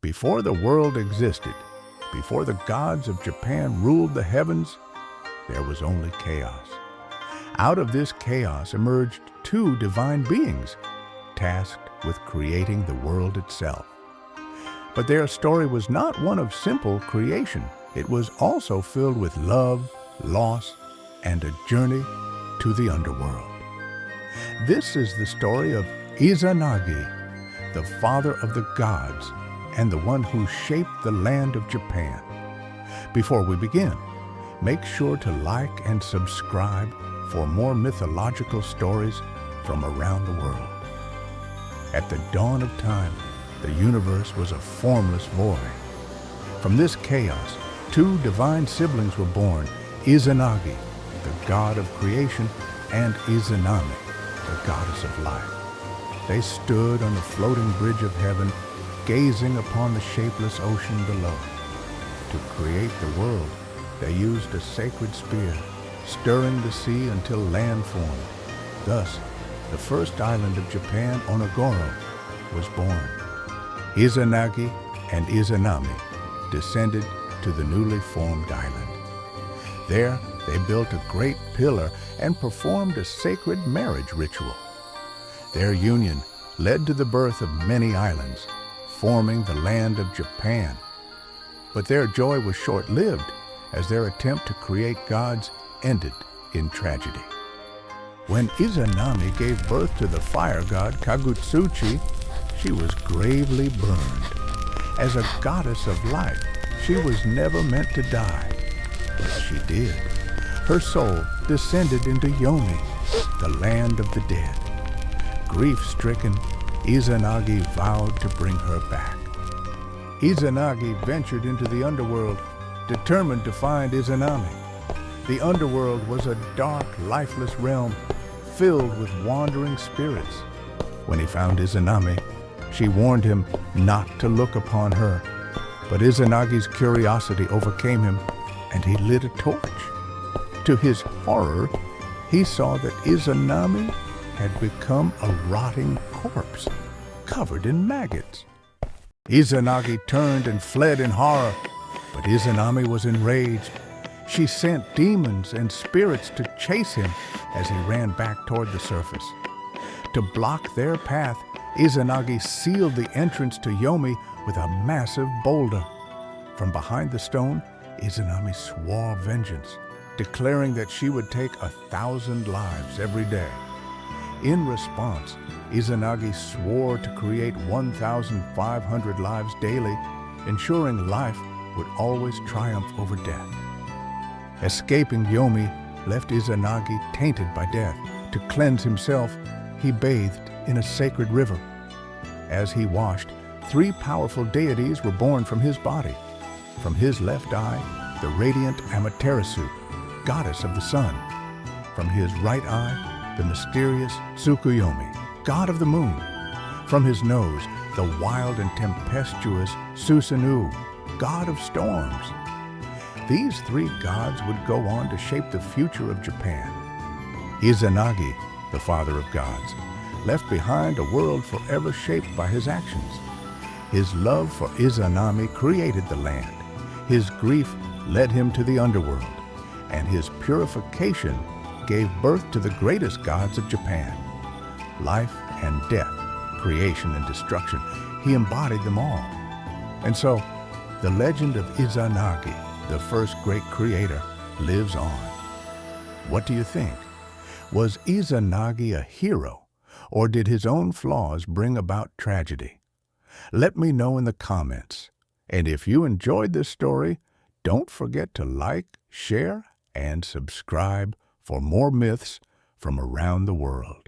Before the world existed, before the gods of Japan ruled the heavens, there was only chaos. Out of this chaos emerged two divine beings, tasked with creating the world itself. But their story was not one of simple creation. It was also filled with love, loss, and a journey to the underworld. This is the story of Izanagi, the father of the gods and the one who shaped the land of Japan. Before we begin, make sure to like and subscribe for more mythological stories from around the world. At the dawn of time, the universe was a formless void. From this chaos, two divine siblings were born, Izanagi, the god of creation, and Izanami, the goddess of life. They stood on the floating bridge of heaven, gazing upon the shapeless ocean below. To create the world, they used a sacred spear, stirring the sea until land formed. Thus, the first island of Japan, Onogoro, was born. Izanagi and Izanami descended to the newly formed island. There, they built a great pillar and performed a sacred marriage ritual. Their union led to the birth of many islands, forming the land of Japan. But their joy was short-lived, as their attempt to create gods ended in tragedy. When Izanami gave birth to the fire god Kagutsuchi, she was gravely burned. As a goddess of life, she was never meant to die, but she did. Her soul descended into Yomi, the land of the dead. Grief-stricken, Izanagi vowed to bring her back. Izanagi ventured into the underworld, determined to find Izanami. The underworld was a dark, lifeless realm filled with wandering spirits. When he found Izanami, she warned him not to look upon her. But Izanagi's curiosity overcame him, and he lit a torch. To his horror, he saw that Izanami had become a rotting corpse, covered in maggots. Izanagi turned and fled in horror, but Izanami was enraged. She sent demons and spirits to chase him as he ran back toward the surface. To block their path, Izanagi sealed the entrance to Yomi with a massive boulder. From behind the stone, Izanami swore vengeance, declaring that she would take 1,000 lives every day. In response, Izanagi swore to create 1,500 lives daily, ensuring life would always triumph over death. Escaping Yomi left Izanagi tainted by death. To cleanse himself, he bathed in a sacred river. As he washed, 3 powerful deities were born from his body. From his left eye, the radiant Amaterasu, goddess of the sun. From his right eye, the mysterious Tsukuyomi, god of the moon. From his nose, the wild and tempestuous Susanoo, god of storms. These 3 gods would go on to shape the future of Japan. Izanagi, the father of gods, left behind a world forever shaped by his actions. His love for Izanami created the land. His grief led him to the underworld, and his purification gave birth to the greatest gods of Japan. Life and death, creation and destruction, he embodied them all. And so, the legend of Izanagi, the first great creator, lives on. What do you think? Was Izanagi a hero, or did his own flaws bring about tragedy? Let me know in the comments. And if you enjoyed this story, don't forget to like, share, and subscribe for more myths from around the world.